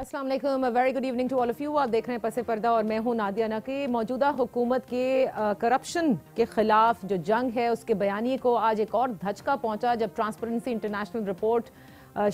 अस्सलाम वालेकुम, very good evening to all of you. आप देख रहे हैं पसे पर्दा और मैं हूं नादिया नकी। मौजूदा हुकूमत के करप्शन के खिलाफ जो जंग है उसके बयानिए को आज एक और धचका पहुंचा जब ट्रांसपेरेंसी इंटरनेशनल रिपोर्ट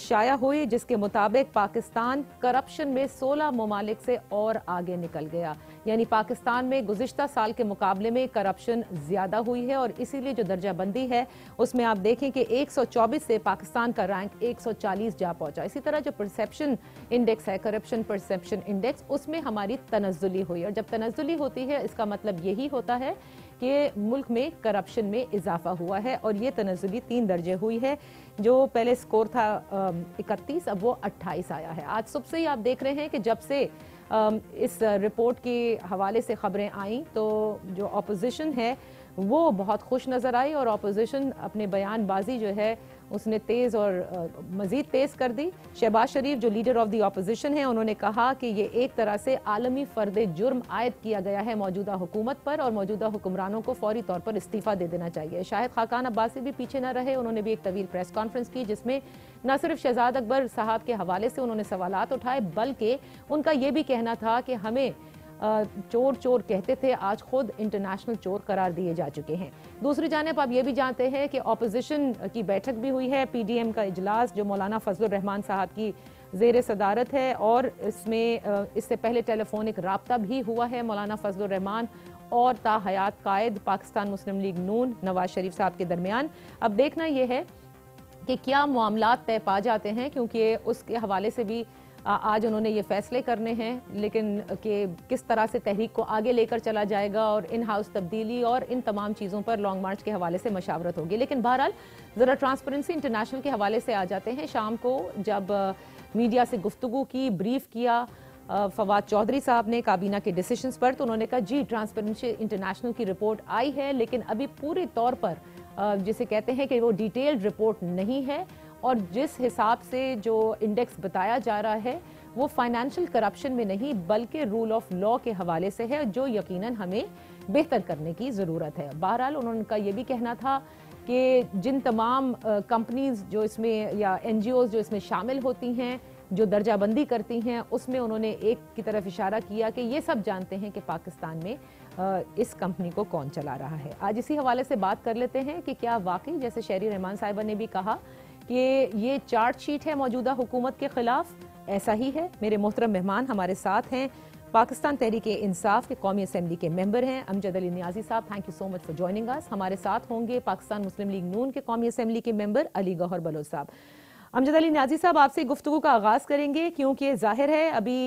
शाया हुई, जिसके मुताबिक पाकिस्तान करप्शन में 16 ममालिक से और आगे निकल गया। यानी पाकिस्तान में गुज़िश्ता साल के मुकाबले में करप्शन ज़्यादा हुई है और इसीलिए जो दर्जा बंदी है उसमें आप देखें कि 124 से पाकिस्तान का रैंक 140 जा पहुंचा। इसी तरह जो परसेप्शन इंडेक्स है, करप्शन परसेप्शन इंडेक्स, उसमें हमारी तनज़्ज़ुली हुई और जब तनज़्ज़ुली होती है इसका मतलब यही होता है कि मुल्क में करप्शन में इजाफा हुआ है और ये तनज़्ज़ुली 3 दर्जे हुई है। जो पहले स्कोर था 31, अब वो 28 आया है। आज सुबह से ही आप देख रहे हैं कि जब से इस रिपोर्ट के हवाले से खबरें आई तो जो अपोजिशन है वो बहुत खुश नज़र आई और अपोजिशन अपने बयानबाजी जो है उसने तेज़ और मज़ीद तेज़ कर दी। शहबाज शरीफ जो लीडर ऑफ द अपोजिशन है, उन्होंने कहा कि ये एक तरह से आलमी फ़र्द जुर्म आयद किया गया है मौजूदा हुकूमत पर और मौजूदा हुक्मरानों को फौरी तौर पर इस्तीफ़ा दे देना चाहिए। शाहिद खाकान अब्बासी भी पीछे न रहे, उन्होंने भी एक तवील प्रेस कॉन्फ्रेंस की जिसमें न सिर्फ शहजाद अकबर साहब के हवाले से उन्होंने सवालात उठाए बल्कि उनका ये भी कहना था कि हमें चोर चोर कहते थे, आज खुद इंटरनेशनल चोर करार दिए जा चुके हैं। दूसरी जानिब आप ये भी जानते हैं कि अपोजिशन की बैठक भी हुई है, पीडीएम का इजलास जो मौलाना फजलुर रहमान साहब की ज़ेर सदारत है और इसमें इससे पहले टेलीफोनिक राब्ता भी हुआ है मौलाना फजलुर रहमान और ताहयात कायद पाकिस्तान मुस्लिम लीग नून नवाज शरीफ साहब के दरमियान। अब देखना यह है कि क्या मामलात तय पा जाते हैं, क्योंकि उसके हवाले से भी आज उन्होंने ये फैसले करने हैं, लेकिन कि किस तरह से तहरीक को आगे लेकर चला जाएगा और इन हाउस तब्दीली और इन तमाम चीज़ों पर लॉन्ग मार्च के हवाले से मशावरत होगी। लेकिन बहरहाल ज़रा ट्रांसपेरेंसी इंटरनेशनल के हवाले से आ जाते हैं। शाम को जब मीडिया से गुफ्तगू की, ब्रीफ किया फवाद चौधरी साहब ने काबीना के डिसीजंस पर, तो उन्होंने कहा जी ट्रांसपेरेंसी इंटरनेशनल की रिपोर्ट आई है लेकिन अभी पूरे तौर पर जिसे कहते हैं कि वो डिटेल्ड रिपोर्ट नहीं है और जिस हिसाब से जो इंडेक्स बताया जा रहा है वो फाइनेंशियल करप्शन में नहीं बल्कि रूल ऑफ लॉ के हवाले से है, जो यकीनन हमें बेहतर करने की ज़रूरत है। बहरहाल उनका ये भी कहना था कि जिन तमाम कंपनीज जो इसमें या एनजीओज जो इसमें शामिल होती हैं, जो दर्जाबंदी करती हैं, उसमें उन्होंने एक की तरफ इशारा किया कि ये सब जानते हैं कि पाकिस्तान में इस कंपनी को कौन चला रहा है। आज इसी हवाले से बात कर लेते हैं कि क्या वाकई जैसे शहरी रहमान साहिबा ने भी कहा कि ये चार्ज शीट है मौजूदा हुकूमत के खिलाफ, ऐसा ही है। मेरे मोहतरम मेहमान हमारे साथ हैं, पाकिस्तान तहरीक इंसाफ के कौमी असम्बली के मेंबर हैं अमजद अली नियाजी साहब, thank you so much for joining अस। हमारे साथ होंगे पाकिस्तान मुस्लिम लीग नून के कौमी असम्बली के मेंबर अली गौहर बलोच साहब। अमजद अली नियाजी साहब, आपसे गुफ्तगू का आगाज़ करेंगे क्योंकि जाहिर है अभी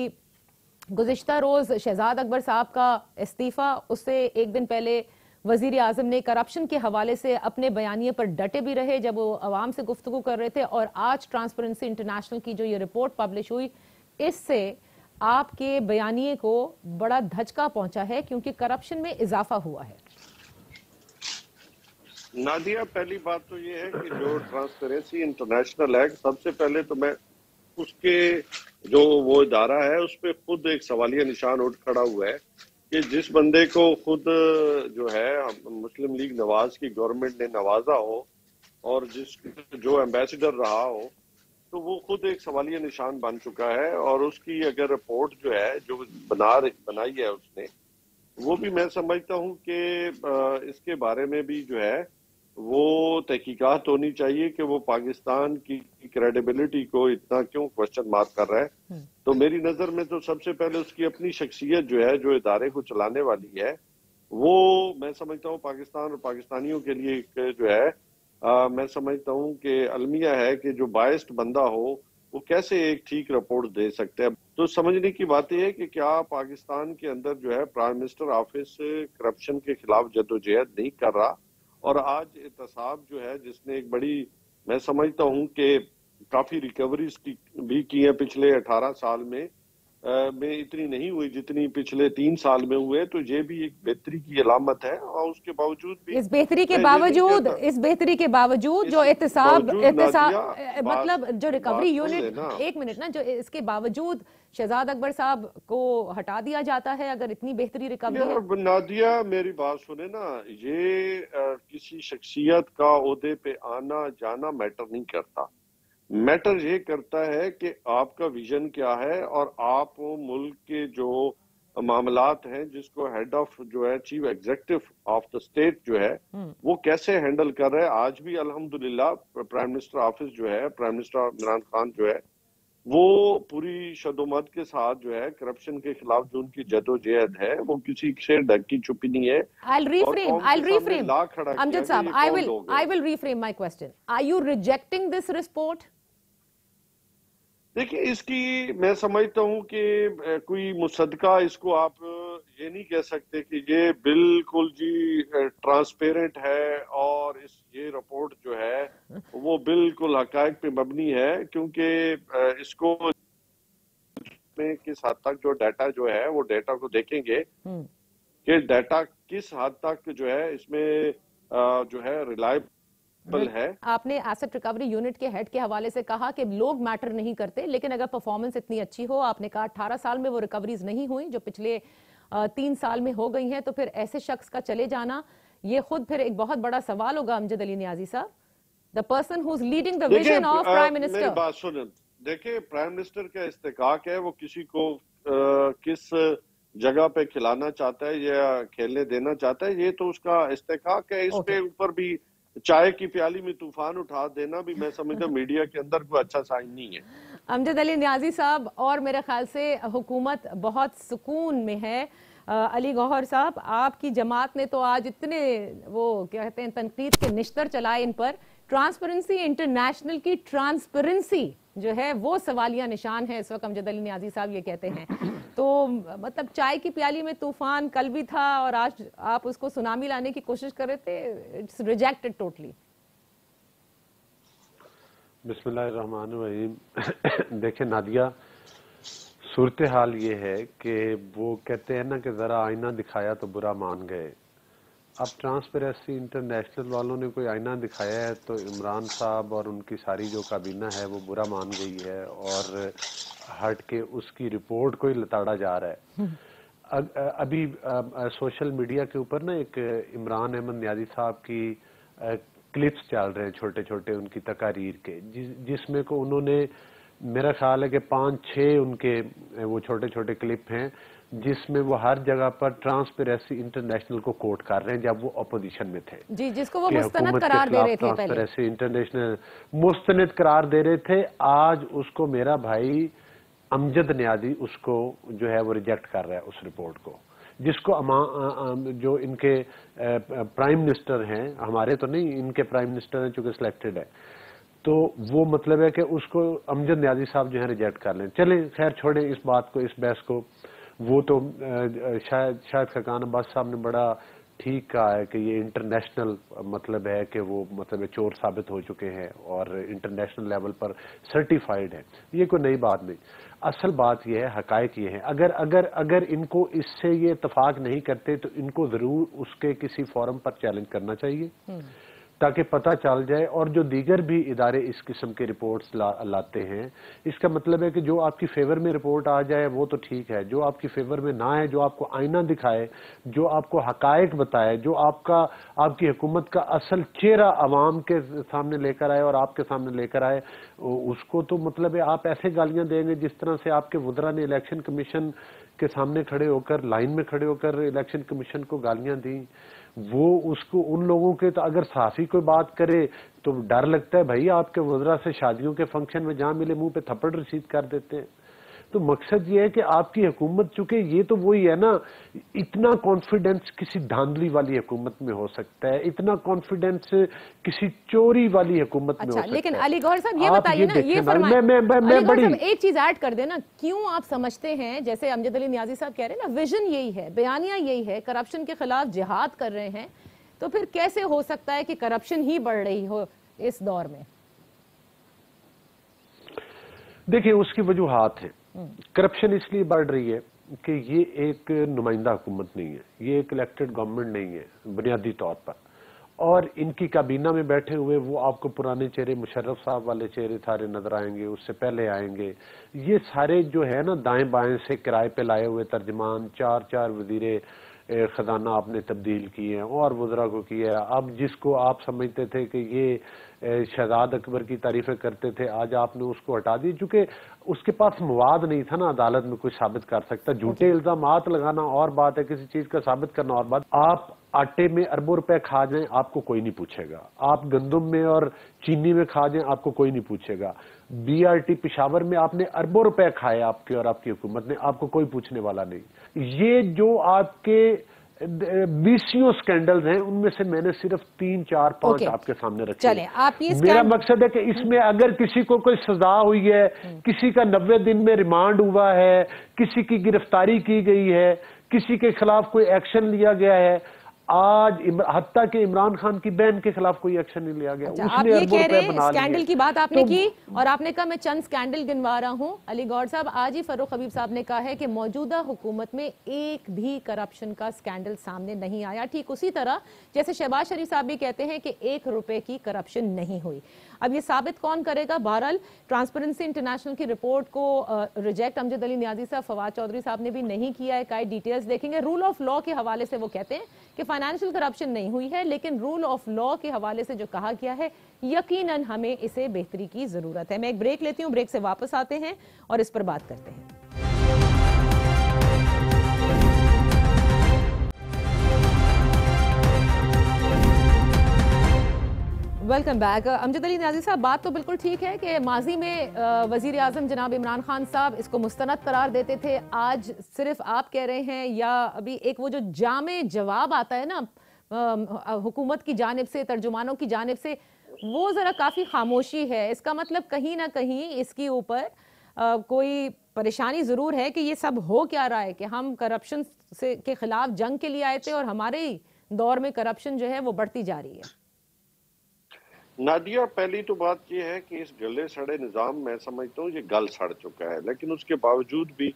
गुज़िश्ता रोज़ शहजाद अकबर साहब का इस्तीफ़ा, उससे एक दिन पहले वज़ीर आज़म ने करप्शन के हवाले से अपने बयानिए पर डटे भी रहे जब वो आवाम से गुफ्तगू कर रहे थे और आज ट्रांसपेरेंसी इंटरनेशनल की जो ये रिपोर्ट पब्लिश हुई इससे आपके बयानिए को बड़ा धचका पहुंचा है क्योंकि करप्शन में इजाफा हुआ है। नादिया, पहली बात तो ये है कि जो ट्रांसपेरेंसी इंटरनेशनल है, सबसे पहले तो मैं उसके जो वो इदारा है उस पर खुद एक सवालिया निशान उठ खड़ा हुआ है कि जिस बंदे को खुद जो है मुस्लिम लीग नवाज की गवर्नमेंट ने नवाजा हो और जो एम्बेसडर रहा हो, तो वो खुद एक सवालिया निशान बन चुका है। और उसकी अगर रिपोर्ट जो है जो बनाई है उसने, वो भी मैं समझता हूँ कि इसके बारे में भी जो है वो तहकीकात होनी चाहिए कि वो पाकिस्तान की क्रेडिबिलिटी को इतना क्यों क्वेश्चन मार्क कर रहा है। तो मेरी नज़र में तो सबसे पहले उसकी अपनी शख्सियत जो है, जो इदारे को चलाने वाली है, वो मैं समझता हूँ पाकिस्तान और पाकिस्तानियों के लिए एक जो है मैं समझता हूँ कि अलमिया है कि जो बायस्ड बंदा हो वो कैसे एक ठीक रिपोर्ट दे सकते हैं। तो समझने की बात यह है कि क्या पाकिस्तान के अंदर जो है प्राइम मिनिस्टर ऑफिस करप्शन के खिलाफ जद्दोजहद नहीं कर रहा, और आज एहतसाब जो है जिसने एक बड़ी मैं समझता हूँ कि काफी रिकवरीज भी की है पिछले 18 साल में इतनी नहीं हुई जितनी पिछले 3 साल में हुए, तो ये भी एक बेहतरी की अलामत है। और उसके बावजूद भी इस बेहतरी के बावजूद जो एहतसाब मतलब जो रिकवरी यूनिट, एक मिनट ना, जो इसके बावजूद शहजाद अकबर साहब को हटा दिया जाता है अगर इतनी बेहतरी रिकवरी है। नादिया, मेरी बात सुने ना, ये किसी शख्सियत का ओहदे पे आना जाना मैटर नहीं करता। میٹر یہ کرتا ہے کہ آپ کا ویژن کیا ہے اور آپ ملک کے جو معاملات ہیں جس کو ہیڈ آف جو ہے chief executive of the state جو ہے وہ کیسے ہینڈل کر رہے ہیں. آج بھی الحمدللہ پرائم منسٹر آفس جو ہے، پرائم منسٹر عمران خان جو ہے وہ پوری شدومت کے ساتھ جو ہے کرپشن کے خلاف جو ان کی جدوجہد ہے وہ کسی سے ڈھکی چھپی نہیں ہے اور قوم کے سامنے لا کھڑا کیا امجد کہ صاحب, یہ کون لوگ ہیں. I will reframe my question. Are you rejecting this report? دیکھیں اس کی میں سمجھتا ہوں کہ کوئی مصدقہ اس کو آپ یہ نہیں کہہ سکتے کہ یہ بالکل جی ٹرانسپیرنٹ ہے اور یہ رپورٹ جو ہے وہ بالکل حقائق پہ مبنی ہے، کیونکہ اس کو میں کس حد تک جو ڈیٹا جو ہے وہ ڈیٹا کو دیکھیں گے کہ ڈیٹا کس حد تک جو ہے اس میں جو ہے ریلائبل ہے. آپ نے ایسٹ ریکوری یونٹ کے ہیڈ کے حوالے سے کہا کہ لوگ میٹر نہیں کرتے، لیکن اگر پرفارمنس اتنی اچھی ہو، آپ نے کہا 18 سال میں وہ ریکوریز نہیں ہوئی جو پچھلے 3 سال میں ہو گئی ہیں، تو پھر ایسے شخص کا چلے جانا یہ خود پھر ایک بہت بڑا سوال ہوگا. امجد علی نیازی صاحب, the person who's leading the vision of Prime Minister. میری بات سنیں، دیکھیں پرائم منسٹر کا استحقاق ہے وہ کسی کو کس جگہ پہ کھلانا چاہتا ہے یا کھیلنے دینا چاہتا ہے، یہ تو اس کا استحقاق ہے. اس پہ اوپر بھی چائے کی پیالی میں طوفان اٹھا دینا بھی میں سمجھتا میڈیا کے اندر کوئی اچھا سائن نہیں ہے. امجد علی نیازی صاحب, اور میرے خیال سے حکومت بہت سکون میں ہے. علی گوہر صاحب, آپ کی جماعت نے تو آج اتنے وہ کہتے ہیں تنقید کے نشتر چلائے ان پر. ٹرانسپیرنسی انٹرنیشنل کی ٹرانسپیرنسی جو ہے وہ سوالیہ نشان ہے اس وقت. امجد علی نیازی صاحب یہ کہتے ہیں تو مطلب چائے کی پیالی میں طوفان کل بھی تھا اور آج آپ اس کو سونامی لانے کی کوشش کر رہے تھے. It's rejected totally. بسم اللہ الرحمن الرحیم. دیکھیں نادیہ, صورتحال یہ ہے کہ وہ کہتے ہیں نا کہ ذرا آئینہ دکھایا تو برا مان گئے. اب ٹرانسپیرنسی انٹرنیشنل والوں نے کوئی آئینہ دکھایا ہے تو عمران صاحب اور ان کی ساری جو کابینہ ہے وہ برا مان گئی ہے اور ہٹ کے اس کی رپورٹ کو ہی لتاڑا جا رہا ہے. ابھی سوشل میڈیا کے اوپر نا ایک عمران احمد نیازی صاحب کی کلپس چل رہے ہیں چھوٹے چھوٹے ان کی تقاریر کے, جس میں کو انہوں نے میرا خیال ہے کہ 5-6 ان کے وہ چھوٹے چھوٹے کلپ ہیں جس میں وہ ہر جگہ پر ٹرانسپیرنسی انٹرنیشنل کو کوٹ کر رہے ہیں جب وہ اپوزیشن میں تھے. جی, جس کو وہ مستند قرار دے رہے تھے پہلے. ٹرانسپیرنسی انٹرنیشنل مستند قرار دے رہے تھے. آج اس کو میرا بھائی امجد نیازی اس کو جو ہے وہ ریجیکٹ کر رہا ہے اس رپورٹ کو, جس کو جو ان کے پرائم منسٹر ہیں, ہمارے تو نہیں, ان کے پرائم منسٹر ہیں چونکہ سلیکٹڈ ہے, تو وہ مطلب ہے کہ اس کو امجد نیازی صاحب جو ہے ریجیکٹ کر لیں. چلیں خیر چھوڑیں اس بات کو, اس بحث کو. وہ تو شاید خاقان عباس صاحب نے بڑا ٹھیک کہا ہے کہ یہ انٹرنیشنل مطلب ہے کہ وہ مطلب چور ثابت ہو چکے ہیں اور انٹرنیشنل لیول پر سرٹیفائیڈ ہے. یہ کوئی نئی بات نہیں. اصل بات یہ ہے, حقائق یہ ہے, اگر ان کو اس سے یہ اتفاق نہیں کرتے تو ان کو ضرور اس کے کسی فورم پر چیلنج کرنا چاہیے تاکہ پتہ چل جائے. اور جو دیگر بھی ادارے اس قسم کے رپورٹس لاتے ہیں, اس کا مطلب ہے کہ جو آپ کی فیور میں رپورٹ آ جائے وہ تو ٹھیک ہے, جو آپ کی فیور میں نہ ہے, جو آپ کو آئینہ دکھائے, جو آپ کو حقائق بتائے, جو آپ کی حکومت کا اصل چہرہ عوام کے سامنے لے کر آئے اور آپ کے سامنے لے کر آئے, اس کو تو مطلب ہے آپ ایسے گالیاں دیں گے جس طرح سے آپ کے وزراء نے الیکشن کمیشن کے سامنے کھڑے ہو کر, لائن میں کھڑے ہو کر الیکشن کمیشن کو گالیاں دیں. وہ اس کو ان لوگوں کے, تو اگر صحافی کوئی بات کرے تو ڈر لگتا ہے بھائی آپ کے وزراء سے شادیوں کے فنکشن میں جہاں ملے منہ پہ تھپڑ رسید کر دیتے ہیں. تو مقصد یہ ہے کہ آپ کی حکومت, چونکہ یہ تو وہی ہے نا, اتنا کانفیڈنس کسی دھاندلی والی حکومت میں ہو سکتا ہے, اتنا کانفیڈنس کسی چوری والی حکومت میں ہو سکتا ہے. لیکن علی گوہر صاحب یہ بتائیے نا, یہ فرمائیں, علی گوہر صاحب ایک چیز ایڈ کر دینا, کیوں آپ سمجھتے ہیں جیسے امجد علی نیازی صاحب کہہ رہے ہیں نا, ویژن یہی ہے, بیانیہ یہی ہے, کرپشن کے خلاف جہاد کر رہے ہیں, تو پھر کیسے ہو سکتا ہے کہ کرپشن ہی بڑھ رہی ہو اس دور میں؟ دیکھیں اس کی وجوہات ہیں. کرپشن اس لیے بڑھ رہی ہے کہ یہ ایک نمائندہ حکومت نہیں ہے, یہ ایک الیکٹڈ گورنمنٹ نہیں ہے بنیادی طور پر, اور ان کی کابینہ میں بیٹھے ہوئے وہ آپ کو پرانے چہرے, مشرف صاحب والے چہرے سارے نظر آئیں گے, اس سے پہلے آئیں گے, یہ سارے جو ہے نا دائیں بائیں سے کرائے پہ لائے ہوئے ترجمان, 4 وزیر خزانہ آپ نے تبدیل کیے ہیں اور وزراء کو کیا ہے. اب جس کو آپ سمجھتے تھے کہ یہ शहजाद अकबर की तारीफें करते थे, आज आपने उसको हटा दी चूंकि उसके पास मवाद नहीं था ना अदालत में कुछ साबित कर सकता। झूठे इल्जामात लगाना और बात है, किसी चीज का साबित करना और बात। आप आटे में अरबों रुपए खा जाएं आपको कोई नहीं पूछेगा, आप गंदम में और चीनी में खा जाएं आपको कोई नहीं पूछेगा। बीआरटी पेशावर में आपने अरबों रुपए खाए आपके और आपकी हुकूमत ने, आपको कोई पूछने वाला नहीं। ये जो आपके 20 स्कैंडल्स हैं उनमें से मैंने सिर्फ 3, 4, 5 आपके सामने रखे। चले, आप ये मेरा मकसद है कि इसमें अगर किसी को कोई सजा हुई है, किसी का 90 दिन में रिमांड हुआ है, किसी की गिरफ्तारी की गई है, किसी के खिलाफ कोई एक्शन लिया गया है, आज हत्ता के इमरान खान की बहन के खिलाफ कोई एक्शन नहीं लिया गया। आप ये कह रहे हैं, स्कैंडल की बात आपने की और आपने कहा मैं चंद स्कैंडल गिनवा रहा हूं। अली गौर साहब, आज ही फर्रुख हबीब साहब ने कहा है कि मौजूदा हुकूमत में एक भी करप्शन का स्कैंडल सामने नहीं आया। ठीक उसी तरह जैसे शहबाज शरीफ साहब भी कहते हैं कि 1 रुपए की करप्शन नहीं हुई। अब ये साबित कौन करेगा? बहरहाल ट्रांसपेरेंसी इंटरनेशनल की रिपोर्ट को रिजेक्ट अमजद अली नियाज़ी साहब, फवाद चौधरी साहब ने भी नहीं किया है। कई डिटेल्स देखेंगे। रूल ऑफ लॉ के हवाले से वो कहते हैं कि फाइनेंशियल करप्शन नहीं हुई है, लेकिन रूल ऑफ लॉ के हवाले से जो कहा गया है यकीनन हमें इसे बेहतरी की जरूरत है। मैं एक ब्रेक लेती हूँ, ब्रेक से वापस आते हैं और इस पर बात करते हैं। Welcome back. अमजद अली नियाज़ी साहब, बात तो बिल्कुल ठीक है कि माजी में वजीर आजम जनाब इमरान खान साहब इसको मुस्तनद करार देते थे। आज सिर्फ आप कह रहे हैं या अभी एक वो जो जामे जवाब आता है ना हुकूमत की जानिब से, तर्जुमानों की जानिब से, वो ज़रा काफ़ी खामोशी है। इसका मतलब कहीं ना कहीं इसके ऊपर कोई परेशानी ज़रूर है कि ये सब हो क्या रहा है कि हम करप्शन से के खिलाफ जंग के लिए आए थे और हमारे ही दौर में करप्शन जो है वो बढ़ती जा रही है। नादिया, पहली तो बात यह है कि इस गले सड़े निज़ाम मैं समझता हूँ ये गल सड़ चुका है, लेकिन उसके बावजूद भी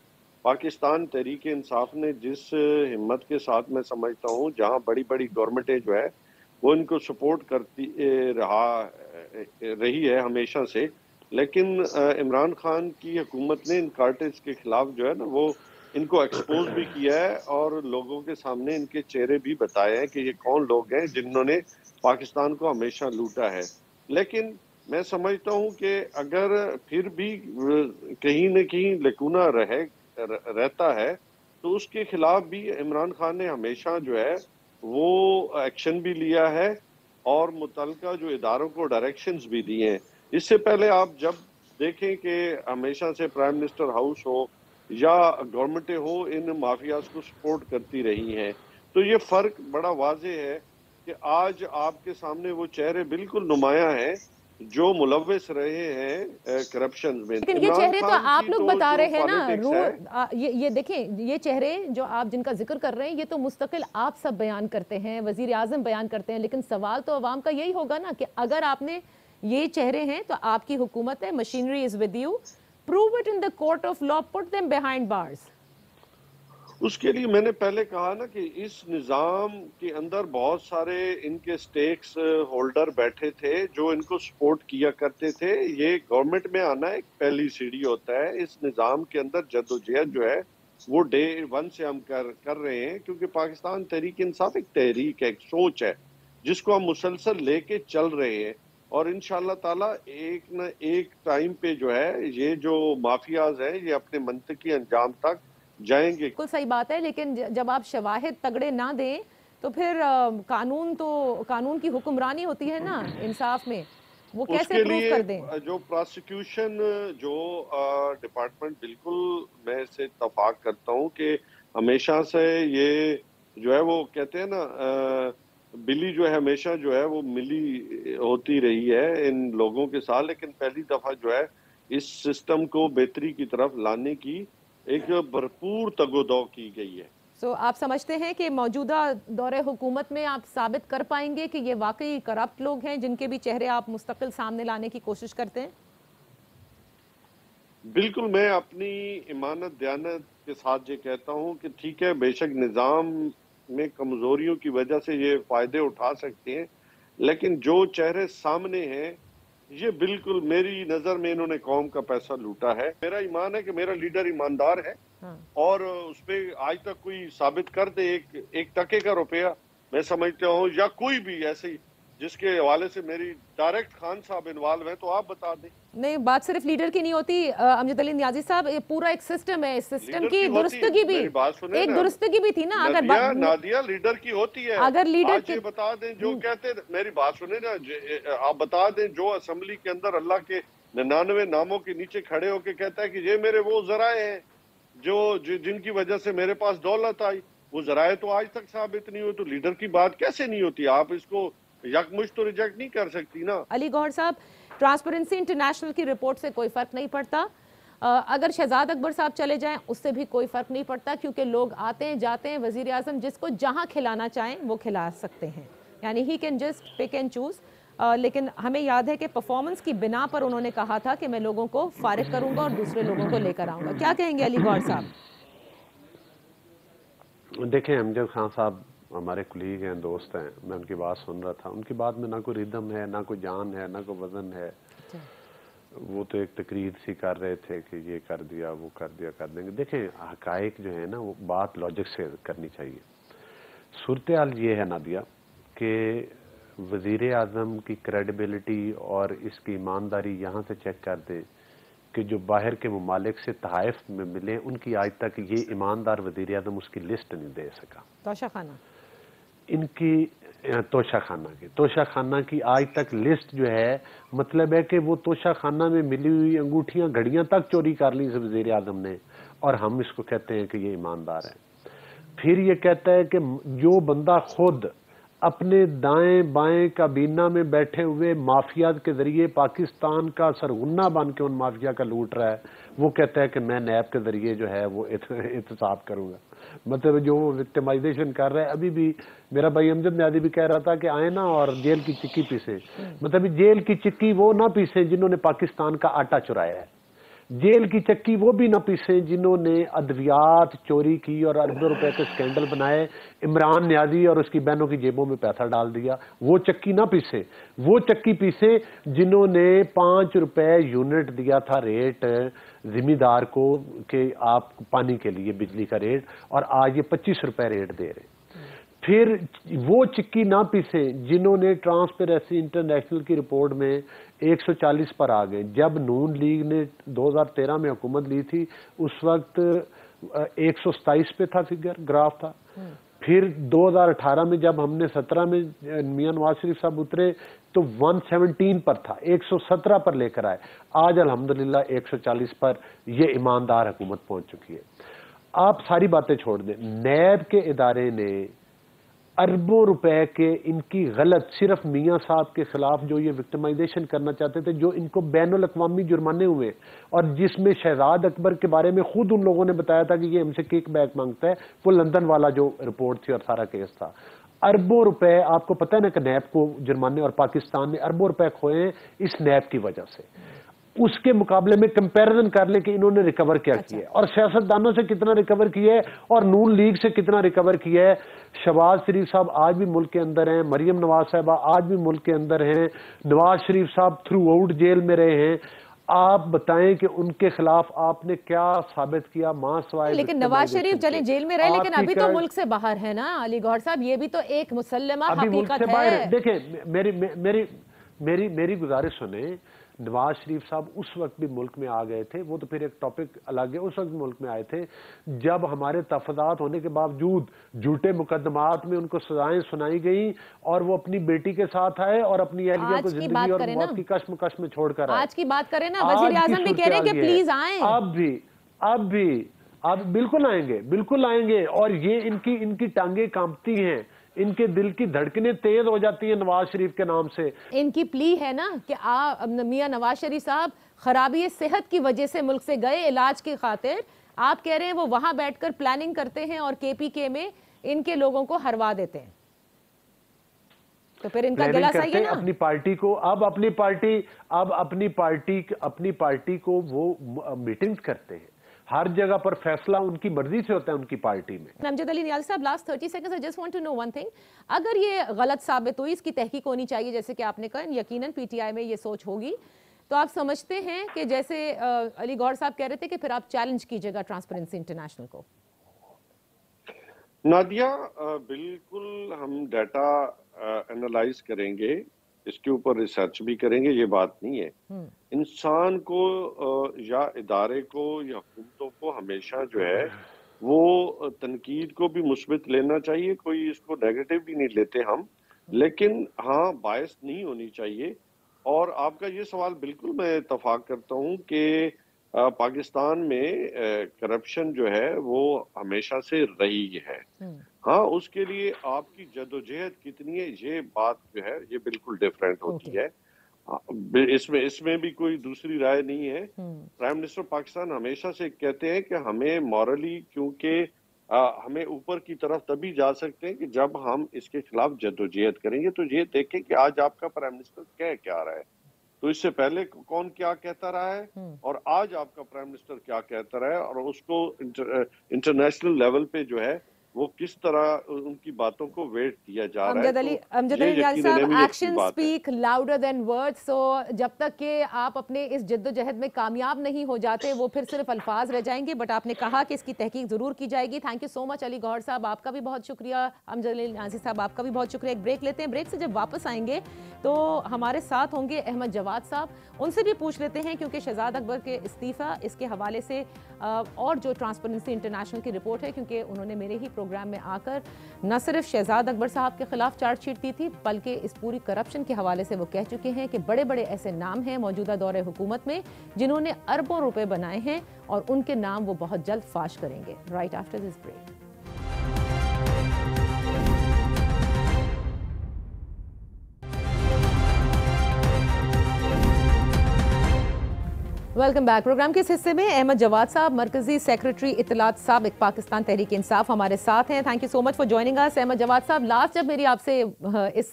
पाकिस्तान तहरीक इंसाफ ने जिस हिम्मत के साथ, मैं समझता हूँ, जहाँ बड़ी बड़ी गवर्नमेंटें जो है वो इनको सपोर्ट करती रही है हमेशा से, लेकिन इमरान खान की हुकूमत ने इन कार्टेज के खिलाफ जो है ना वो इनको एक्सपोज भी किया है और लोगों के सामने इनके चेहरे भी बताए हैं कि ये कौन लोग हैं जिन्होंने पाकिस्तान को हमेशा लूटा है। लेकिन मैं समझता हूं कि अगर फिर भी कहीं न कहीं लकूना रहता है तो उसके खिलाफ भी इमरान खान ने हमेशा जो है वो एक्शन भी लिया है और मुतल्लिका जो इदारों को डायरेक्शंस भी दिए हैं। इससे पहले आप जब देखें कि हमेशा से प्राइम मिनिस्टर हाउस हो या गवर्नमेंटें हो इन माफियाज को सपोर्ट करती रही हैं, तो ये फर्क बड़ा वाज़ेह है कि आज आपके सामने वो चेहरे बिल्कुल नुमाया हैं जो मुलव्वस रहे हैं करप्शन में। लेकिन ये चेहरे तो आप लोग बता रहे हैं ना, ये देखें, ये चेहरे जो आप जिनका जिक्र कर रहे हैं ये तो मुस्तकिल आप सब बयान करते हैं, वजीर आजम बयान करते हैं, लेकिन सवाल तो अवाम का यही होगा ना कि अगर आपने ये चेहरे हैं तो आपकी हुकूमत है, machinery is with you, prove it in the court of law, put them behind bars. उसके लिए मैंने पहले कहा ना कि इस निज़ाम के अंदर बहुत सारे इनके स्टेक्स होल्डर बैठे थे जो इनको सपोर्ट किया करते थे। ये गवर्नमेंट में आना एक पहली सीढ़ी होता है। इस निज़ाम के अंदर जद्दोजहद जो है वो डे 1 से हम कर रहे हैं, क्योंकि पाकिस्तान तहरीक इंसाफ एक तहरीक है, एक सोच है जिसको हम मुसलसल लेके चल रहे हैं और इंशाअल्लाह ताला एक न एक टाइम पे जो है ये जो माफियाज हैं ये अपने मंतकी अंजाम तक जाएंगे। बिल्कुल सही बात है, लेकिन जब आप शवाहिद तगड़े ना दें तो फिर कानून की हुक्मरानी होती है ना इंसाफ में, वो कैसे प्रूव कर दें? जो प्रोसिक्यूशन जो डिपार्टमेंट, बिल्कुल मैं इससे इत्तफाक करता हूँ कि हमेशा से ये जो है वो कहते हैं ना बिली जो है हमेशा जो है वो मिली होती रही है इन लोगों के साथ, लेकिन पहली दफा जो है इस सिस्टम को बेहतरी की तरफ लाने की एक भरपूर तगोदौ की गई है। आप समझते हैं कि मौजूदा दौरे हुकूमत में आप साबित कर पाएंगे कि ये वाकई करप्ट लोग हैं जिनके भी चेहरे आप मुस्तकिल सामने लाने की कोशिश करते हैं? बिल्कुल, मैं अपनी इमानत दयानत के साथ ये कहता हूँ कि ठीक है, बेशक निज़ाम में कमजोरियों की वजह से ये फायदे उठा सकते हैं, लेकिन जो चेहरे सामने हैं ये बिल्कुल मेरी नजर में इन्होंने कौम का पैसा लूटा है। मेरा ईमान है कि मेरा लीडर ईमानदार है और उस पर आज तक कोई साबित कर दे एक टके का रुपया, मैं समझता हूँ, या कोई भी ऐसी जिसके हवाले से मेरी डायरेक्ट खान साहब इन्वॉल्व है, तो आप बता दें। नहीं, बात सिर्फ लीडर की नहीं होती अमजद अली नियाजी साहब, ये पूरा एक सिस्टम है, इस सिस्टम की दुरुस्तगी भी, एक दुरुस्तगी भी थी ना। अगर नादिया लीडर की होती है, अगर लीडर आज ये बता दें जो कहते, मेरी बात सुने ना, आप बता दें जो असेंबली के अंदर अल्लाह के 99 नामों के नीचे खड़े होके कहता है कि ये मेरे वो जराए हैं जो जिनकी वजह से मेरे पास दौलत आई, वो जराए तो आज तक साबित नहीं हुए, तो लीडर की बात कैसे नहीं होती? आप इसको यकमुश्त तो रिजेक्ट नहीं कर सकती ना। अली गौहर साहब, ट्रांसपेरेंसी इंटरनेशनल की रिपोर्ट से कोई फर्क नहीं पड़ता, अगर शहजाद अकबर साहब चले जाएं उससे भी कोई फर्क नहीं पड़ता, क्योंकि लोग आते हैं जाते हैं, वजीर आजम जिसको जहां खिलाना चाहें वो खिला सकते हैं, यानी he can just pick and choose. लेकिन हमें याद है कि परफॉर्मेंस की बिना पर उन्होंने कहा था कि मैं लोगों को फारिग करूंगा और दूसरे लोगों को लेकर आऊंगा। क्या कहेंगे अली गौहर साहब? देखें, अमजद खान साहब हमारे कुलीग हैं, दोस्त हैं, मैं उनकी बात सुन रहा था, उनकी बात में ना कोई रिदम है, ना कोई जान है, ना कोई वजन है। वो तो एक तकरीर सी कर रहे थे कि ये कर दिया, वो कर दिया, कर देंगे। देखें, हकायक जो है ना, वो बात लॉजिक से करनी चाहिए। सूरत हाल ये है नादिया कि वजीर आज़म की क्रेडिबिलिटी और इसकी ईमानदारी यहाँ से चेक कर दें कि जो बाहर के ममालिक से तहाइफ में मिले, उनकी आज तक ये ईमानदार वजीर आज़म उसकी लिस्ट नहीं दे सका। तोशाखाना इनकी तोशाखाना की आज तक लिस्ट जो है, मतलब है कि वो तोशाखाना में मिली हुई अंगूठियां घड़ियां तक चोरी कर ली वजीर आज़म ने, और हम इसको कहते हैं कि ये ईमानदार है। फिर ये कहता है कि जो बंदा खुद अपने दाएं बाएं काबीना में बैठे हुए माफिया के जरिए पाकिस्तान का सरगुन्ना बन के उन माफिया का लूट रहा है, वो कहता है कि मैं नैब के जरिए जो है वो एहतसाब करूंगा। मतलब जो विक्टिमाइजेशन कर रहा है। अभी भी मेरा भाई अमजद नियाज़ी भी कह रहा था कि आए ना और जेल की चिक्की पीसे, मतलब जेल की चिक्की वो ना पीसे जिन्होंने पाकिस्तान का आटा चुराया है, जेल की चक्की वो भी ना पीसे जिन्होंने अद्वियात चोरी की और अरबों रुपए के स्कैंडल बनाए, इमरान नियाज़ी और उसकी बहनों की जेबों में पैसा डाल दिया, वो चक्की ना पीसे। वो चक्की पीसे जिन्होंने 5 रुपए यूनिट दिया था रेट जिम्मेदार को कि आप पानी के लिए बिजली का रेट, और आज ये 25 रुपए रेट दे रहे। फिर वो चिक्की ना पीसे जिन्होंने ट्रांसपेरेंसी इंटरनेशनल की रिपोर्ट में 140 पर आ गए। जब नून लीग ने 2013 में हुकूमत ली थी उस वक्त 127 पे था फिगर, ग्राफ था। फिर 2018 में जब हमने 17 में मियां नवाज शरीफ साहब उतरे तो 117 पर था, 117 पर लेकर आए। आज अल्हम्दुलिल्लाह 140 पर ये ईमानदार हुकूमत पहुंच चुकी है। आप सारी बातें छोड़ दें, नैब के इदारे ने अरबों रुपए के इनकी गलत, सिर्फ मियां साहब के खिलाफ जो ये विक्टिमाइजेशन करना चाहते थे, जो इनको बैनुल अक़वामी जुर्माने हुए, और जिसमें शहजाद अकबर के बारे में खुद उन लोगों ने बताया था कि ये हमसे किक बैक मांगता है, वो लंदन वाला जो रिपोर्ट थी और सारा केस था। अरबों रुपए, आपको पता है ना कि नैब को जुर्माने, और पाकिस्तान ने अरबों रुपए खोए इस नैब की वजह से। उसके मुकाबले में कंपैरिजन कर ले कि इन्होंने रिकवर क्या किया है, और सियासतदानों से कितना रिकवर किया है, और नून लीग से कितना रिकवर किया है। शहबाज शरीफ साहब आज भी मुल्क के अंदर हैं, मरियम नवाज साहबा आज भी मुल्क के अंदर हैं, नवाज शरीफ साहब थ्रू आउट जेल में रहे हैं। आप बताएं कि उनके खिलाफ आपने क्या साबित किया मां सवाए? लेकिन नवाज शरीफ चले जेल में रहे, लेकिन अभी तो मुल्क से बाहर है ना अली गौहर साहब, ये भी तो एक मुसल्लमा हकीकत है। देखिए, मेरी गुजारिश सुने, नवाज शरीफ साहब उस वक्त भी मुल्क में आ गए थे, वो तो फिर एक टॉपिक अलग है, उस वक्त मुल्क में आए थे जब हमारे तफदात होने के बावजूद झूठे मुकदमात में उनको सजाएं सुनाई गई, और वो अपनी बेटी के साथ आए और अपनी अहलिया को जिंदगी और मौत की कश्मकश में छोड़कर आए। आज की बात करें ना, वजीर आज़म भी कह रहे हैं कि प्लीज आएं। अब बिल्कुल आएंगे, बिल्कुल आएंगे, और ये इनकी टांगे कांपती हैं, इनके दिल की धड़कनें तेज हो जाती हैं नवाज शरीफ के नाम से। इनकी प्ली है ना कि मियां नवाज शरीफ साहब खराबी सेहत की वजह से मुल्क से गए इलाज की खातिर, आप कह रहे हैं वो वहां बैठकर प्लानिंग करते हैं और KPK में इनके लोगों को हरवा देते हैं, तो फिर इनका गला सही है ना अपनी पार्टी को। अब अपनी पार्टी को वो मीटिंग्स करते हैं, हर जगह पर फैसला उनकी मर्जी से होता है उनकी पार्टी में। अमजद अली नियाज़ी साहब, last 30 seconds, I just want to know one thing, अगर ये गलत साबित हुई, इसकी तहकीक होनी चाहिए जैसे कि आपने कहा, यकीनन PTI में ये सोच होगी, तो आप समझते हैं कि जैसे अली गौहर साहब कह रहे थे कि फिर आप चैलेंज कीजिएगा ट्रांसपेरेंसी इंटरनेशनल को? नादिया, बिल्कुल हम डाटा एनालाइज करेंगे, इसके ऊपर रिसर्च भी करेंगे, ये बात नहीं है। इंसान को या इदारे को या हुकूमतों को हमेशा जो है वो तनकीद को भी मुस्बित लेना चाहिए, कोई इसको नेगेटिव भी नहीं लेते हम, लेकिन हाँ बायस नहीं होनी चाहिए। और आपका ये सवाल बिल्कुल मैं इत्तफाक करता हूँ कि पाकिस्तान में करप्शन जो है वो हमेशा से रही है। हाँ, उसके लिए आपकी जदोजहद कितनी है, ये बात जो है ये बिल्कुल डिफरेंट होती है। इसमें भी कोई दूसरी राय नहीं है। प्राइम मिनिस्टर पाकिस्तान हमेशा से कहते हैं कि हमें मॉरली, क्योंकि हमें ऊपर की तरफ तभी जा सकते हैं कि जब हम इसके खिलाफ जदोजहद करेंगे। तो ये देखें कि आज आपका प्राइम मिनिस्टर कह क्या रहा है, तो इससे पहले कौन क्या कहता रहा है और आज आपका प्राइम मिनिस्टर क्या कहता रहा है, और उसको इंटरनेशनल लेवल पे जो है वो किस तरह उनकी बातों को वेट दिया जा रहा है। Amjad Ali Niazi sahab, action speak louder than words. So जब तक कि आप अपने इस जद्दोजहद में कामयाब नहीं हो जाते वो फिर सिर्फ अल्फाज रह जाएंगे, बट आपने कहा कि इसकी तहकीक ज़रूर की जाएगी। Thank you so much Ali Gohar साहब, आपका भी बहुत शुक्रिया। अमजद अली नियाज़ी साहब, आपका भी बहुत शुक्रिया। एक ब्रेक लेते हैं, ब्रेक से जब वापस आएंगे तो हमारे साथ होंगे अहमद जवाद साहब, उनसे भी पूछ लेते हैं क्योंकि शहजाद अकबर के इस्तीफ़ा इसके हवाले से और जो ट्रांसपेरेंसी इंटरनेशनल की रिपोर्ट है, क्योंकि उन्होंने मेरे ही प्रोग्राम में आकर न सिर्फ शहजाद अकबर साहब के खिलाफ चार्जशीट दी थी, बल्कि इस पूरी करप्शन के हवाले से वो कह चुके हैं कि बड़े बड़े ऐसे नाम हैं मौजूदा दौरे हुकूमत में जिन्होंने अरबों रुपए बनाए हैं और उनके नाम वो बहुत जल्द फाश करेंगे। Right after this break. Welcome back. Program के इस हिस्से में अहमद जवाद साहब, मरकजी सेक्रेटरी इत्तलात साबिक पाकिस्तान तहरीक इंसाफ, हमारे साथ हैं। Thank you so much for joining us. Ahmad Jawad साहब, लास्ट जब मेरी आपसे इस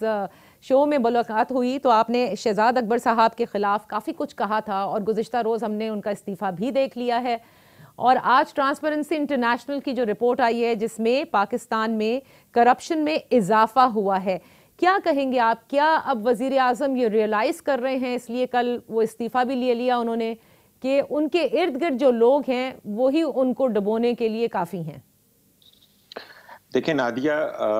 शो में मुलाकात हुई तो आपने शहजाद अकबर साहब के खिलाफ काफ़ी कुछ कहा था और गुज़िश्ता रोज़ हमने उनका इस्तीफ़ा भी देख लिया है। और आज ट्रांसपेरेंसी इंटरनेशनल की जो रिपोर्ट आई है जिसमें पाकिस्तान में करप्शन में इजाफा हुआ है, क्या कहेंगे आप? क्या अब वजीर आजम ये रियलाइज़ कर रहे हैं, इसलिए कल वो इस्तीफ़ा भी ले लिया उन्होंने, कि उनके इर्द गिर्द जो लोग हैं वही उनको डुबोने के लिए काफ़ी हैं? देखिए नादिया,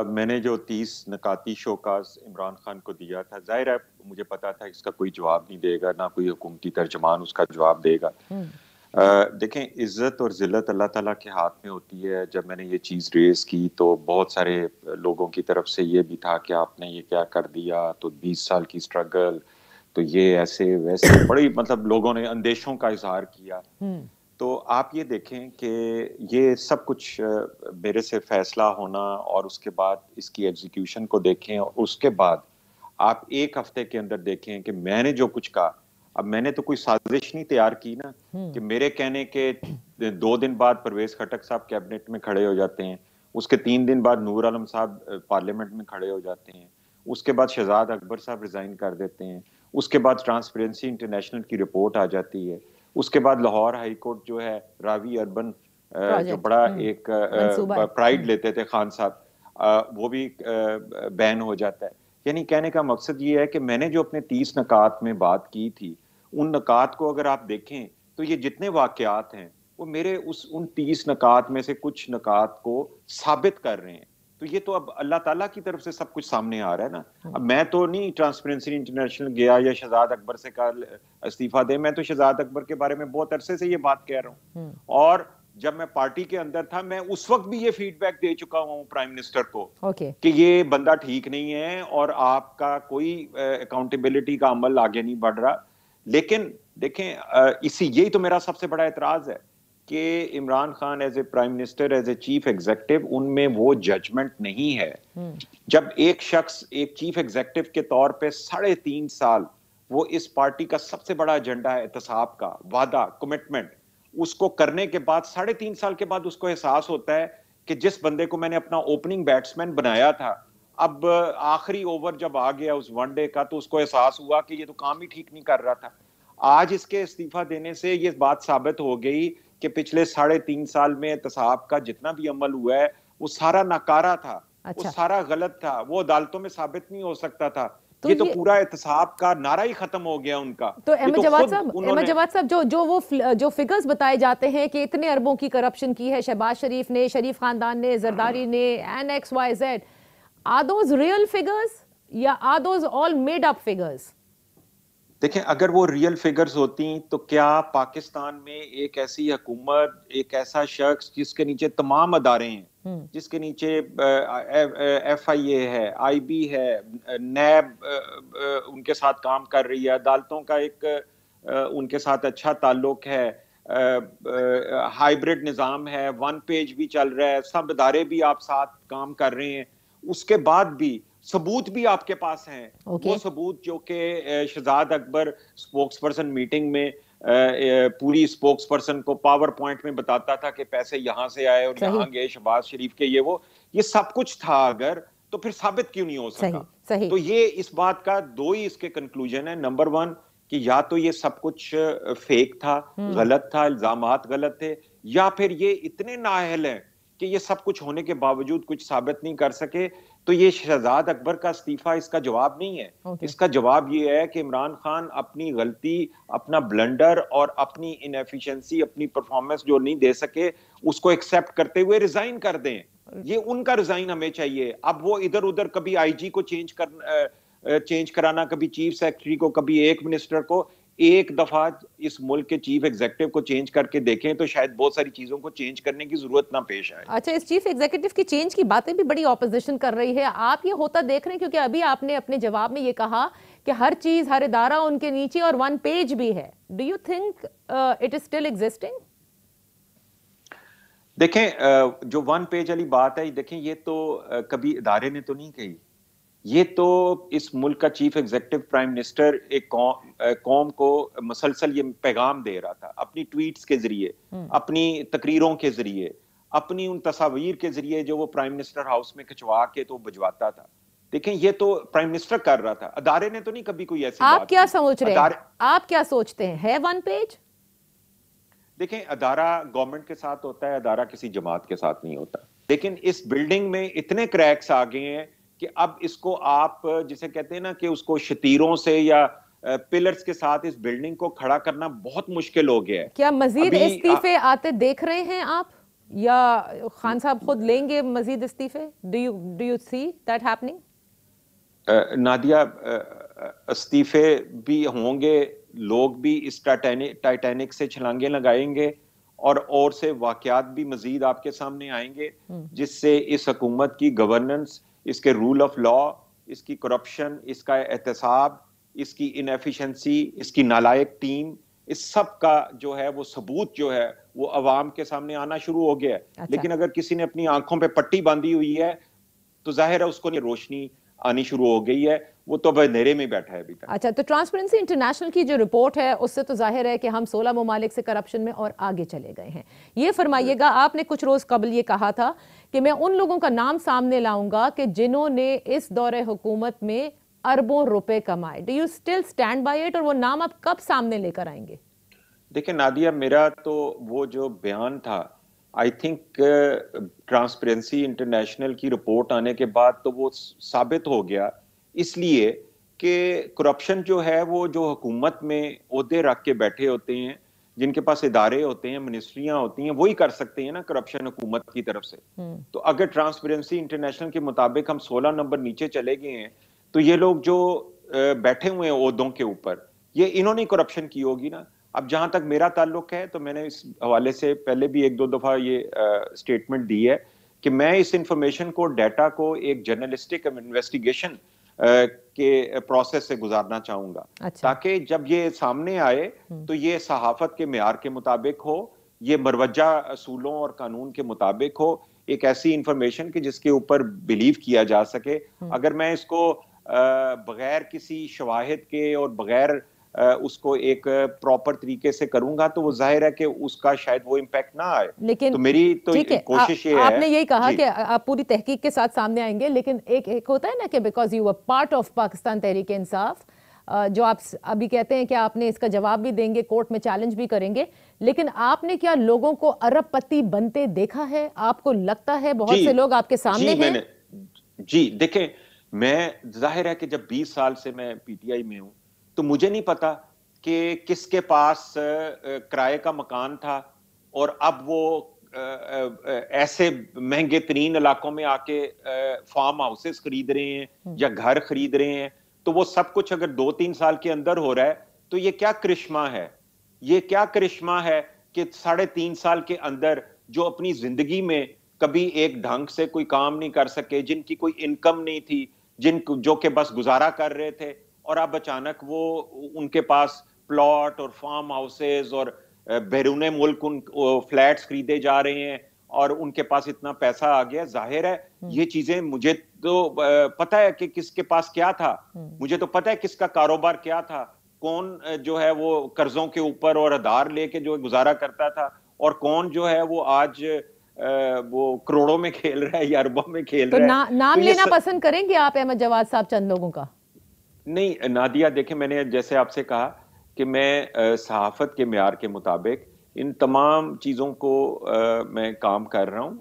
मैंने जो 30 नकाती शोकास इमरान खान को दिया था, जाहिर है मुझे पता था इसका कोई जवाब नहीं देगा, ना कोई हुकूमती तर्जमान उसका जवाब देगा। देखें, इज्जत और जिल्लत अल्लाह ताला के हाथ में होती है। जब मैंने ये चीज़ रेस की तो बहुत सारे लोगों की तरफ से ये भी था कि आपने ये क्या कर दिया, तो 20 साल की स्ट्रगल, तो ये ऐसे वैसे बड़ी मतलब लोगों ने अंदेशों का इजहार किया। तो आप ये देखें कि ये सब कुछ मेरे से फैसला होना और उसके बाद इसकी एग्जीक्यूशन को देखें, और उसके बाद आप एक हफ्ते के अंदर देखें कि मैंने जो कुछ कहा, अब मैंने तो कोई साजिश नहीं तैयार की ना कि मेरे कहने के 2 दिन बाद परवेज खटक साहब कैबिनेट में खड़े हो जाते हैं, उसके 3 दिन बाद नूर आलम साहब पार्लियामेंट में खड़े हो जाते हैं, उसके बाद शहजाद अकबर साहब रिजाइन कर देते हैं, उसके बाद ट्रांसपेरेंसी इंटरनेशनल की रिपोर्ट आ जाती है, उसके बाद लाहौर हाई कोर्ट जो है रावी अर्बन जो बड़ा एक प्राइड लेते थे खान साहब, वो भी बैन हो जाता है। यानी कहने का मकसद ये है कि मैंने जो अपने 30 नकात में बात की थी, उन नकात को अगर आप देखें तो ये जितने वाकयात हैं वो मेरे उन 30 नकात में से कुछ नकात को साबित कर रहे हैं। तो ये तो अब अल्लाह ताला की तरफ से सब कुछ सामने आ रहा है ना। अब मैं तो नहीं ट्रांसपेरेंसी इंटरनेशनल गया या शहजाद अकबर से कहा इस्तीफा दे, मैं तो शहजाद अकबर के बारे में बहुत अरसे से ये बात कह रहा हूँ, और जब मैं पार्टी के अंदर था मैं उस वक्त भी ये फीडबैक दे चुका हूँ प्राइम मिनिस्टर को कि ये बंदा ठीक नहीं है और आपका कोई अकाउंटेबिलिटी का अमल आगे नहीं बढ़ रहा। लेकिन देखें, यही तो मेरा सबसे बड़ा एतराज है कि Imran Khan as a prime minister, as a chief executive, उनमें वो जजमेंट नहीं है। जब एक शख्स एक चीफ एग्जीक्यूटिव के तौर पे 3.5 साल वो इस पार्टी का सबसे बड़ा एजेंडा है एहतसाब का, वादा, कमिटमेंट, उसको करने के बाद 3.5 साल के बाद उसको एहसास होता है कि जिस बंदे को मैंने अपना ओपनिंग बैट्समैन बनाया था, अब आखिरी ओवर जब आ गया उस वनडे का तो उसको एहसास हुआ कि ये तो काम ही ठीक नहीं कर रहा था। आज इसके इस्तीफा देने से ये बात साबित हो गई कि पिछले 3.5 साल में एहतसाब का जितना भी अमल हुआ है वो सारा नाकारा था। वो सारा गलत था, वो अदालतों में साबित नहीं हो सकता था یہ تو پورا احتساب کا نعرہ ہی ختم ہو گیا ان کا. تو احمد جواد صاحب جو فگرز بتائے جاتے ہیں کہ اتنے اربوں کی کرپشن کی ہے شہباز شریف نے, شریف خاندان نے, زرداری نے, and X Y Z, are those real figures یا are those all made up figures؟ دیکھیں اگر وہ ریئل فگرز ہوتی تو کیا پاکستان میں ایک ایسی حکومت, ایک ایسا شخص جس کے نیچے تمام ادارے ہیں, جس کے نیچے ایف آئی اے ہے, آئی بی ہے, نیب ان کے ساتھ کام کر رہی ہے, عدالتوں کا ایک ان کے ساتھ اچھا تعلق ہے, ہائیبرڈ نظام ہے, ون پیج بھی چل رہا ہے, سب ادارے بھی آپ ساتھ کام کر رہے ہیں, اس کے بعد بھی ثبوت بھی آپ کے پاس ہیں. وہ ثبوت جو کہ شہزاد اکبر سپوکس پرسن میٹنگ میں پوری سپوکس پرسن کو پاور پوائنٹ میں بتاتا تھا کہ پیسے یہاں سے آئے اور یہاں گئے شہباز شریف کے, یہ سب کچھ تھا اگر, تو پھر ثابت کیوں نہیں ہو سکا؟ تو یہ اس بات کا دو ہی اس کے کنکلوژن ہے. نمبر 1 کہ یا تو یہ سب کچھ فیک تھا, غلط تھا, الزامات غلط تھے, یا پھر یہ اتنے نااہل ہیں کہ یہ سب کچھ ہونے کے باوجود کچھ ثابت نہیں کر سکے. تو یہ شہزاد اکبر کا استعفیٰ اس کا جواب نہیں ہے. اس کا جواب یہ ہے کہ عمران خان اپنی غلطی, اپنا بلنڈر اور اپنی انیفیشنسی, اپنی پرفارمنس جو نہیں دے سکے اس کو ایکسیپٹ کرتے ہوئے ریزائن کر دیں. یہ ان کا ریزائن ہمیں چاہیے. اب وہ ادھر ادھر کبھی آئی جی کو چینج کرانا, کبھی چیف سیکرٹری کو, کبھی ایک منسٹر کو, ایک دفعہ اس ملک کے چیف ایگزیکٹو کو چینج کر کے دیکھیں تو شاید بہت ساری چیزوں کو چینج کرنے کی ضرورت نہ پیش آئے. اچھا, اس چیف ایگزیکٹو کی چینج کی باتیں بھی بڑی اپوزیشن کر رہی ہے. آپ یہ ہوتا دیکھ رہے ہیں کیونکہ ابھی آپ نے اپنے جواب میں یہ کہا کہ ہر چیز, ہر ادارہ ان کے نیچے اور ون پیج بھی ہے. Do you think it is still existing? دیکھیں جو ون پیج والی بات ہے, دیکھیں یہ تو کبھی ادارے نے تو نہیں کہی, یہ تو اس ملک کا چیف ایگزیکٹو پرائم منسٹر ایک قوم کو مسلسل یہ پیغام دے رہا تھا اپنی ٹویٹس کے ذریعے, اپنی تقریروں کے ذریعے, اپنی ان تصاویر کے ذریعے جو وہ پرائم منسٹر ہاؤس میں کھچوا کے تو بھجواتا تھا. دیکھیں یہ تو پرائم منسٹر کر رہا تھا, ادارے نے تو نہیں کبھی کوئی ایسی بات. آپ کیا سمجھ رہے ہیں, آپ کیا سوچتے ہیں, ہے ون پیج؟ دیکھیں ادارہ گورنمنٹ کے ساتھ ہوتا ہے, ادارہ کسی جماعت کے ساتھ نہیں ہوتا. لیکن اس بلڈنگ میں اتنے کریکس آ گئے ہیں کہ اب اس کو آپ جسے کہتے ہیں نا کہ اس کو شتیروں سے یا پلرز کے ساتھ اس بلڈنگ کو کھڑا کرنا بہت مشکل ہو گیا ہے. کیا مزید استعفے آتے دیکھ رہے ہیں آپ, یا خان صاحب خود لیں گے مزید استعفے؟ Do you see that happening? Nadia, استعفے بھی ہوں گے, لوگ بھی اس ٹائٹینک سے چھلانگیں لگائیں گے, اور سے واقعات بھی مزید آپ کے سامنے آئیں گے جس سے اس حکومت کی گورننس, اس کے رول آف لا, اس کی کرپشن, اس کا احتساب, اس کی انیفیشنسی, اس کی نالائق ٹیم, اس سب کا جو ہے وہ ثبوت جو ہے وہ عوام کے سامنے آنا شروع ہو گیا ہے. لیکن اگر کسی نے اپنی آنکھوں پہ پٹی باندھی ہوئی ہے تو ظاہر ہے اس کو روشنی آنی شروع ہو گئی ہے, وہ تو اب اندھیرے میں بیٹھا ہے ابھی تک. اچھا, تو ٹرانسپیرنسی انٹرنیشنل کی جو رپورٹ ہے اس سے تو ظاہر ہے کہ ہم 16 ممالک سے کرپشن میں اور آگے چلے گئے ہیں. یہ فرمائیے گا, آپ نے کچھ روز قبل یہ کہا تھا کہ میں ان لوگوں کا نام سامنے لاؤں گا کہ جنہوں نے اس دور حکومت میں اربوں روپے کمائے. Do you still stand by it, اور وہ نام آپ کب سامنے لے کر آئیں گے؟ دیکھیں نادیہ, میرا تو وہ جو بیان تھا, آئی تھنک ٹرانسپیرنسی انٹرنیشنل کی رپورٹ آنے کے بعد تو وہ ثابت ہو گیا, اس لیے کہ کرپشن جو ہے وہ جو حکومت میں عہدے رکھ کے بیٹھے ہوتے ہیں, جن کے پاس ادارے ہوتے ہیں, منسٹریاں ہوتی ہیں, وہی کر سکتے ہیں نا کرپشن حکومت کی طرف سے. تو اگر ٹرانسپیرنسی انٹرنیشنل کے مطابق ہم 16 نمبر نیچے چلے گئے ہیں تو یہ لوگ جو بیٹھے ہوئے ہیں عہدوں کے اوپر, یہ انہوں نے کرپشن کی ہوگی نا. اب جہاں تک میرا تعلق ہے تو میں نے اس حوالے سے پہلے بھی 1-2 دفعہ یہ سٹیٹمنٹ دی ہے کہ میں اس انفارمیشن کو, ڈیٹا کو ایک جرنلسٹک انویسٹیگیشن کے پروسیس سے گزارنا چاہوں گا, تاکہ جب یہ سامنے آئے تو یہ صحافت کے معیار کے مطابق ہو, یہ مروجہ اصولوں اور قانون کے مطابق ہو, ایک ایسی انفارمیشن کہ جس کے اوپر بلیو کیا جا سکے. اگر میں اس کو بغیر کسی شواہد کے اور بغیر اس کو ایک پراپر طریقے سے کروں گا تو وہ ظاہر ہے کہ اس کا شاید وہ امپیکٹ نہ آئے. لیکن تو میری تو کوشش یہ ہے, آپ نے یہی کہا کہ آپ پوری تحقیق کے ساتھ سامنے آئیں گے, لیکن ایک ہوتا ہے نا کہ because you are part of Pakistan Tehreek Insaf, جو آپ ابھی کہتے ہیں کہ آپ نے اس کا جواب بھی دیں گے, کورٹ میں چیلنج بھی کریں گے, لیکن آپ نے کیا لوگوں کو ارب پتی بنتے دیکھا ہے؟ آپ کو لگتا ہے بہت سے لوگ آپ کے سامنے ہیں؟ جی دیکھیں میں ظاہر ہے کہ جب 20 سال سے میں پی ٹی آئی میں ہوں تو مجھے نہیں پتا کہ کس کے پاس کرائے کا مکان تھا اور اب وہ ایسے مہنگے ترین علاقوں میں آ کے فارم ہاؤسز خرید رہے ہیں یا گھر خرید رہے ہیں. تو وہ سب کچھ اگر 2-3 سال کے اندر ہو رہا ہے تو یہ کیا کرشمہ ہے, یہ کیا کرشمہ ہے کہ 3.5 سال کے اندر جو اپنی زندگی میں کبھی ایک ڈھنگ سے کوئی کام نہیں کر سکے, جن کی کوئی انکم نہیں تھی, جو کہ بس گزارا کر رہے تھے, اور اب اچانک وہ ان کے پاس پلاٹ اور فارم ہاؤسز اور بیرون ملک ان فلیٹس خریدے جا رہے ہیں اور ان کے پاس اتنا پیسہ آ گیا. ظاہر ہے یہ چیزیں مجھے تو پتہ ہے کہ کس کے پاس کیا تھا, مجھے تو پتہ ہے کس کا کاروبار کیا تھا, کون جو ہے وہ قرضوں کے اوپر اور ادھار لے کے جو گزارا کرتا تھا, اور کون جو ہے وہ آج وہ کروڑوں میں کھیل رہا ہے یا اربوں میں کھیل رہا ہے. نام لینا پسند کریں گے آپ احمد جواد صاحب چند لوگوں کا؟ نہیں نادیہ, دیکھیں میں نے جیسے آپ سے کہا کہ میں صحافت کے معیار کے مطابق ان تمام چیزوں کو میں کام کر رہا ہوں.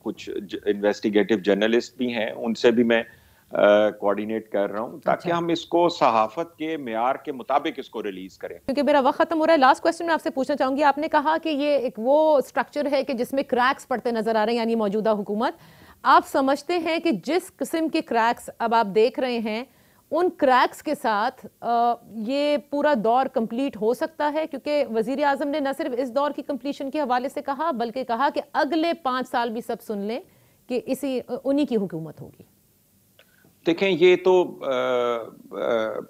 کچھ انویسٹیگیٹو جرنلسٹ بھی ہیں, ان سے بھی میں کوارڈینیٹ کر رہا ہوں تاکہ ہم اس کو صحافت کے معیار کے مطابق اس کو ریلیز کریں. کیونکہ میرا وقت ختم ہو رہا ہے, لاسٹ کوسچن میں آپ سے پوچھنا چاہوں گی. آپ نے کہا کہ یہ ایک وہ سٹرکچر ہے کہ جس میں کریکس پڑتے نظر آ رہے ہیں, یعنی موجودہ حکومت. آپ سمجھتے ہیں کہ جس قسم کے کریکس اب آپ دیکھ رہے ہیں ان کریکس کے ساتھ یہ پورا دور کمپلیٹ ہو سکتا ہے؟ کیونکہ وزیر اعظم نے نہ صرف اس دور کی کمپلیشن کے حوالے سے کہا بلکہ کہا کہ اگلے 5 سال بھی سب سن لیں کہ انہی کی حکومت ہوگی. دیکھیں یہ تو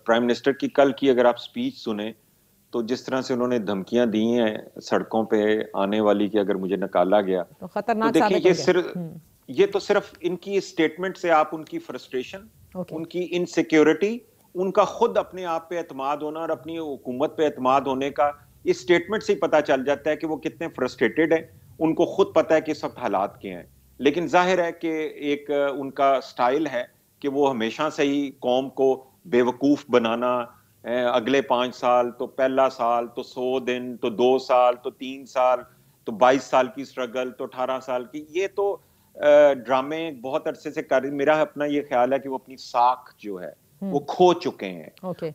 پرائم منسٹر کی کل کی اگر آپ سپیچ سنیں تو جس طرح سے انہوں نے دھمکیاں دی ہیں سڑکوں پہ آنے والی کہ اگر مجھے نکالا گیا, خطرناک تو دیکھیں یہ تو صرف ان کی اسٹیٹمنٹ سے آپ ان کی فرسٹریشن, ان کی انسیکیورٹی, ان کا خود اپنے آپ پہ اعتماد ہونا اور اپنی حکومت پہ اعتماد ہونے کا اس اسٹیٹمنٹ سے ہی پتہ چل جاتا ہے کہ وہ کتنے فرسٹریٹڈ ہیں. ان کو خود پتہ ہے کہ اس وقت حالات کیا ہیں, لیکن ظاہر ہے کہ ایک ان کا سٹائل ہے کہ وہ ہمیشہ سے ہی قوم کو بے وقوف بنانا, اگلے 5 سال تو پہلا سال تو 100 دن تو 2 سال تو 3 سال تو 22 سال کی سٹرگل تو 18 سال کی, یہ تو ڈرامے بہت عرصے سے کر رہی. میرا اپنا یہ خیال ہے کہ وہ اپنی ساکھ جو ہے وہ کھو چکے ہیں.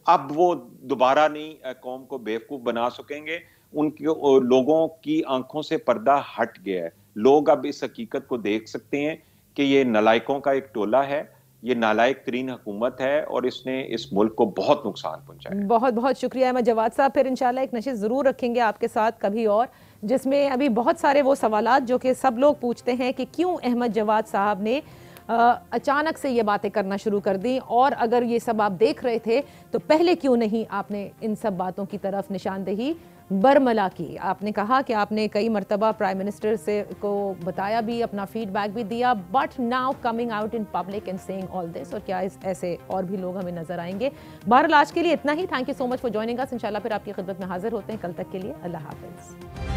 اب وہ دوبارہ نہیں قوم کو بیوقوف بنا سکیں گے. ان کے لوگوں کی آنکھوں سے پردہ ہٹ گیا ہے. لوگ اب اس حقیقت کو دیکھ سکتے ہیں کہ یہ نالائقوں کا ایک ٹولہ ہے, یہ نالائق ترین حکومت ہے اور اس نے اس ملک کو بہت نقصان پہنچایا. بہت بہت شکریہ احمد جواد صاحب. پھر انشاءاللہ ایک نشست ضرور رکھیں گے آپ کے ساتھ کبھی اور, جس میں ابھی بہت سارے وہ سوالات جو کہ سب لوگ پوچھتے ہیں کہ کیوں احمد جواد صاحب نے اچانک سے یہ باتیں کرنا شروع کر دیں, اور اگر یہ سب آپ دیکھ رہے تھے تو پہلے کیوں نہیں آپ نے ان سب باتوں کی طرف نشاندہی برملا کی. آپ نے کہا کہ آپ نے کئی مرتبہ پرائم منسٹر سے کو بتایا بھی, اپنا فیڈ بیک بھی دیا, but now coming out in public and seeing all this. اور کیا ایسے اور بھی لوگ ہمیں نظر آئیں گے. بہرحال آج کے لیے اتنا ہی. Thank you so much for joining us. انشاءاللہ پھر آپ کی خدمت میں حاضر ہوتے ہیں کل تک کے لیے. اللہ حافظ.